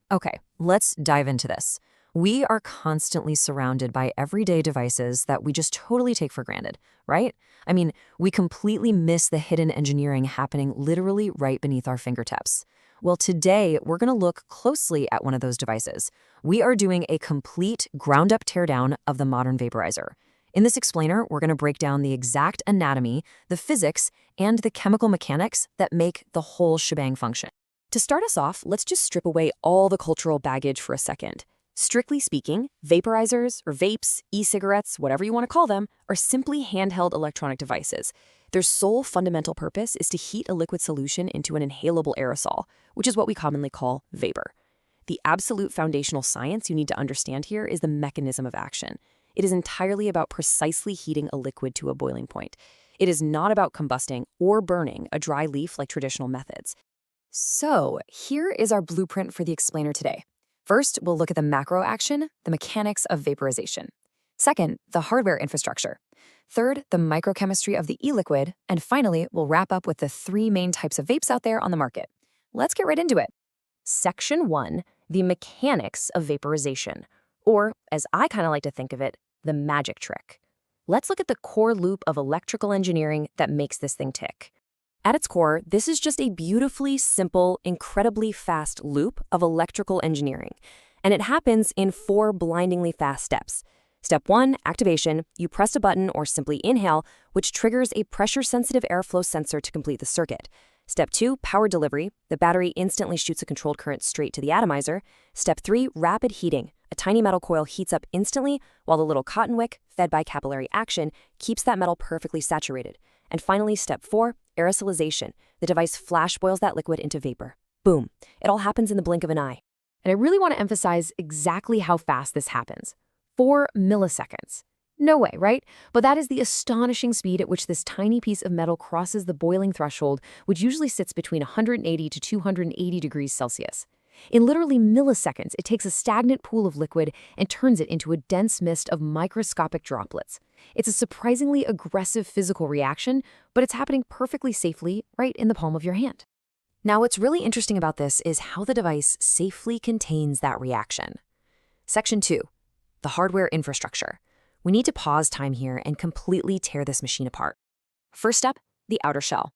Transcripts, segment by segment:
Okay, let's dive into this. We are constantly surrounded by everyday devices that we just totally take for granted, right? I mean, we completely miss the hidden engineering happening literally right beneath our fingertips. Well, today we're going to look closely at one of those devices. We are doing a complete ground-up teardown of the modern vaporizer. In this explainer, we're going to break down the exact anatomy, the physics, and the chemical mechanics that make the whole shebang function. To start us off, let's just strip away all the cultural baggage for a second. Strictly speaking, vaporizers, or vapes, e-cigarettes, whatever you want to call them, are simply handheld electronic devices. Their sole fundamental purpose is to heat a liquid solution into an inhalable aerosol, which is what we commonly call vapor. The absolute foundational science you need to understand here is the mechanism of action. It is entirely about precisely heating a liquid to a boiling point. It is not about combusting or burning a dry leaf like traditional methods. So, here is our blueprint for the explainer today. First, we'll look at the macro action, the mechanics of vaporization. Second, the hardware infrastructure. Third, the microchemistry of the e-liquid. And finally, we'll wrap up with the three main types of vapes out there on the market. Let's get right into it. Section 1, the mechanics of vaporization. Or, as I kind of like to think of it, the magic trick. Let's look at the core loop of electrical engineering that makes this thing tick. At its core, this is just a beautifully simple, incredibly fast loop of electrical engineering. And it happens in 4 blindingly fast steps. Step 1, activation. You press a button or simply inhale, which triggers a pressure-sensitive airflow sensor to complete the circuit. Step 2, power delivery. The battery instantly shoots a controlled current straight to the atomizer. Step 3, rapid heating. A tiny metal coil heats up instantly, while the little cotton wick, fed by capillary action, keeps that metal perfectly saturated. And finally, step 4, aerosolization. The device flash boils that liquid into vapor. Boom. It all happens in the blink of an eye. And I really want to emphasize exactly how fast this happens. 4 milliseconds. No way, right? But that is the astonishing speed at which this tiny piece of metal crosses the boiling threshold, which usually sits between 180 to 280 degrees Celsius. In literally milliseconds, it takes a stagnant pool of liquid and turns it into a dense mist of microscopic droplets. It's a surprisingly aggressive physical reaction, but it's happening perfectly safely right in the palm of your hand. Now, what's really interesting about this is how the device safely contains that reaction. Section 2, the hardware infrastructure. We need to pause time here and completely tear this machine apart. First up, the outer shell.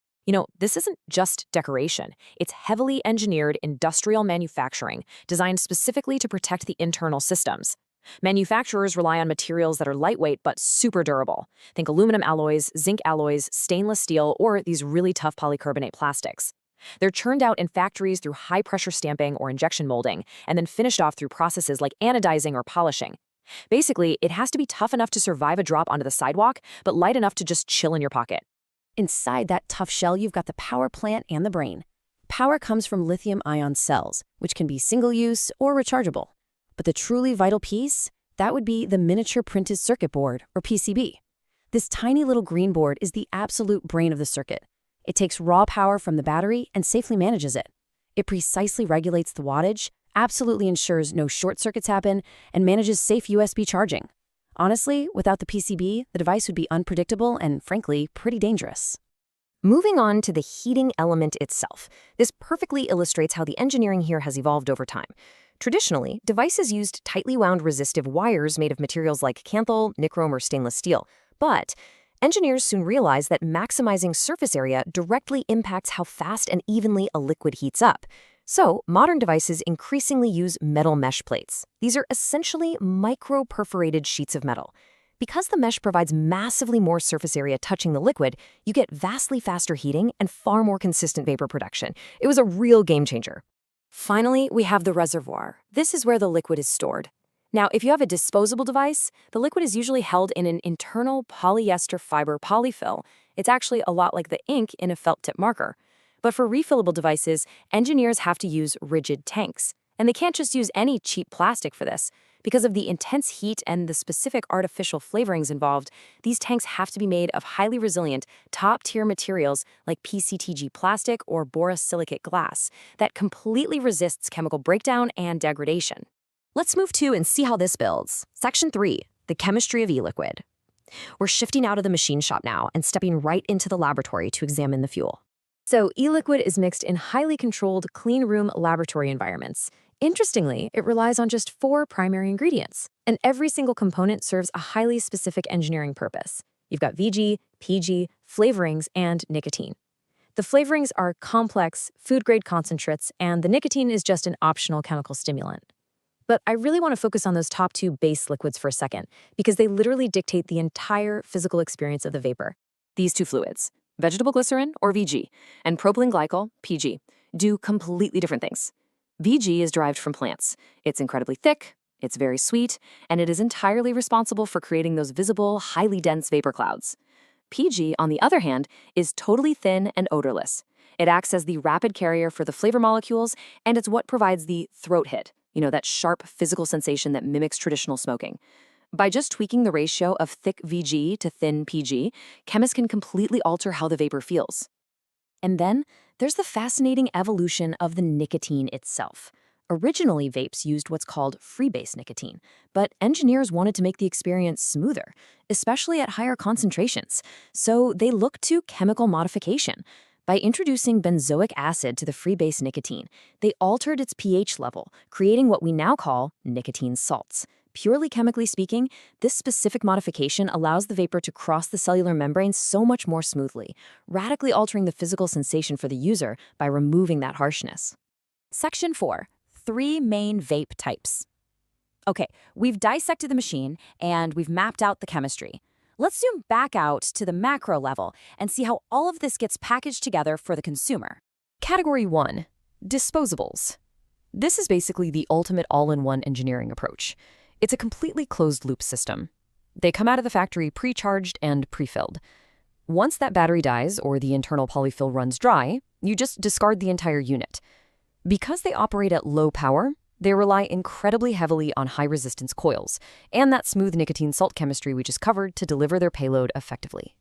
This isn't just decoration. It's heavily engineered industrial manufacturing designed specifically to protect the internal systems. Manufacturers rely on materials that are lightweight but super durable. Think aluminum alloys, zinc alloys, stainless steel, or these really tough polycarbonate plastics. They're churned out in factories through high-pressure stamping or injection molding, and then finished off through processes like anodizing or polishing. Basically, it has to be tough enough to survive a drop onto the sidewalk, but light enough to just chill in your pocket. Inside that tough shell, you've got the power plant and the brain. Power comes from lithium-ion cells, which can be single-use or rechargeable. But the truly vital piece, that would be the miniature printed circuit board, or PCB. This tiny little green board is the absolute brain of the circuit. It takes raw power from the battery and safely manages it. It precisely regulates the wattage, absolutely ensures no short circuits happen, and manages safe USB charging. Honestly, without the PCB, the device would be unpredictable and, frankly, pretty dangerous. Moving on to the heating element itself. This perfectly illustrates how the engineering here has evolved over time. Traditionally, devices used tightly wound resistive wires made of materials like Kanthal, Nichrome, or stainless steel. But engineers soon realized that maximizing surface area directly impacts how fast and evenly a liquid heats up. So, modern devices increasingly use metal mesh plates. These are essentially micro-perforated sheets of metal. Because the mesh provides massively more surface area touching the liquid, you get vastly faster heating and far more consistent vapor production. It was a real game changer. Finally, we have the reservoir. This is where the liquid is stored. Now, if you have a disposable device, the liquid is usually held in an internal polyester fiber polyfill. It's actually a lot like the ink in a felt tip marker. But for refillable devices, engineers have to use rigid tanks. And they can't just use any cheap plastic for this. Because of the intense heat and the specific artificial flavorings involved, these tanks have to be made of highly resilient, top-tier materials like PCTG plastic or borosilicate glass that completely resists chemical breakdown and degradation. Let's move to and see how this builds. Section 3, the chemistry of e-liquid. We're shifting out of the machine shop now and stepping right into the laboratory to examine the fuel. So e-liquid is mixed in highly controlled clean room laboratory environments. Interestingly, it relies on just 4 primary ingredients, and every single component serves a highly specific engineering purpose. You've got VG, PG, flavorings, and nicotine. The flavorings are complex, food-grade concentrates, and the nicotine is just an optional chemical stimulant. But I really want to focus on those top 2 base liquids for a second, because they literally dictate the entire physical experience of the vapor. These 2 fluids, vegetable glycerin, or VG, and propylene glycol, PG, do completely different things. VG is derived from plants. It's incredibly thick, it's very sweet, and it is entirely responsible for creating those visible, highly dense vapor clouds. PG, on the other hand, is totally thin and odorless. It acts as the rapid carrier for the flavor molecules, and it's what provides the throat hit, that sharp physical sensation that mimics traditional smoking. By just tweaking the ratio of thick VG to thin PG, chemists can completely alter how the vapor feels. And then there's the fascinating evolution of the nicotine itself. Originally, vapes used what's called freebase nicotine, but engineers wanted to make the experience smoother, especially at higher concentrations. So they looked to chemical modification. By introducing benzoic acid to the freebase nicotine, they altered its pH level, creating what we now call nicotine salts. Purely chemically speaking, this specific modification allows the vapor to cross the cellular membrane so much more smoothly, radically altering the physical sensation for the user by removing that harshness. Section 4. 3 main vape types. Okay, we've dissected the machine and we've mapped out the chemistry. Let's zoom back out to the macro level and see how all of this gets packaged together for the consumer. Category 1. Disposables. This is basically the ultimate all-in-one engineering approach. It's a completely closed-loop system. They come out of the factory pre-charged and pre-filled. Once that battery dies or the internal polyfill runs dry, you just discard the entire unit. Because they operate at low power, they rely incredibly heavily on high-resistance coils and that smooth nicotine salt chemistry we just covered to deliver their payload effectively.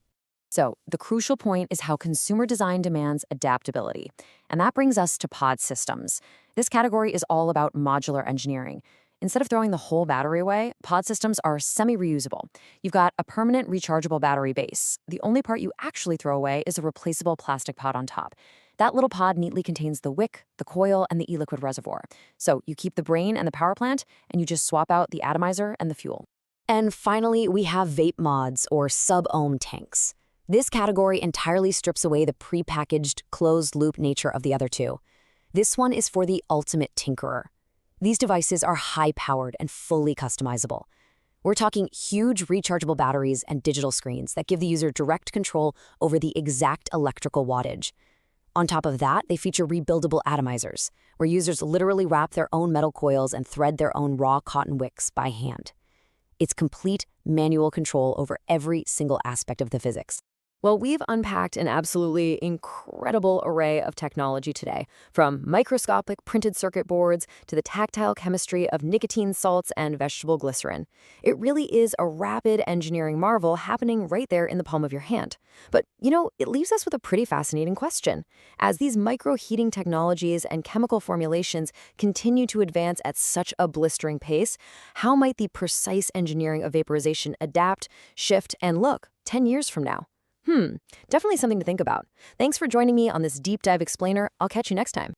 So, the crucial point is how consumer design demands adaptability. And that brings us to pod systems. This category is all about modular engineering. Instead of throwing the whole battery away, pod systems are semi-reusable. You've got a permanent rechargeable battery base. The only part you actually throw away is a replaceable plastic pod on top. That little pod neatly contains the wick, the coil, and the e-liquid reservoir. So you keep the brain and the power plant, and you just swap out the atomizer and the fuel. And finally, we have vape mods, or sub-ohm tanks. This category entirely strips away the pre-packaged, closed-loop nature of the other 2. This one is for the ultimate tinkerer. These devices are high-powered and fully customizable. We're talking huge rechargeable batteries and digital screens that give the user direct control over the exact electrical wattage. On top of that, they feature rebuildable atomizers, where users literally wrap their own metal coils and thread their own raw cotton wicks by hand. It's complete manual control over every single aspect of the physics. Well, we've unpacked an absolutely incredible array of technology today, from microscopic printed circuit boards to the tactile chemistry of nicotine salts and vegetable glycerin. It really is a rapid engineering marvel happening right there in the palm of your hand. But, it leaves us with a pretty fascinating question. As these micro-heating technologies and chemical formulations continue to advance at such a blistering pace, how might the precise engineering of vaporization adapt, shift, and look 10 years from now? Definitely something to think about. Thanks for joining me on this deep dive explainer. I'll catch you next time.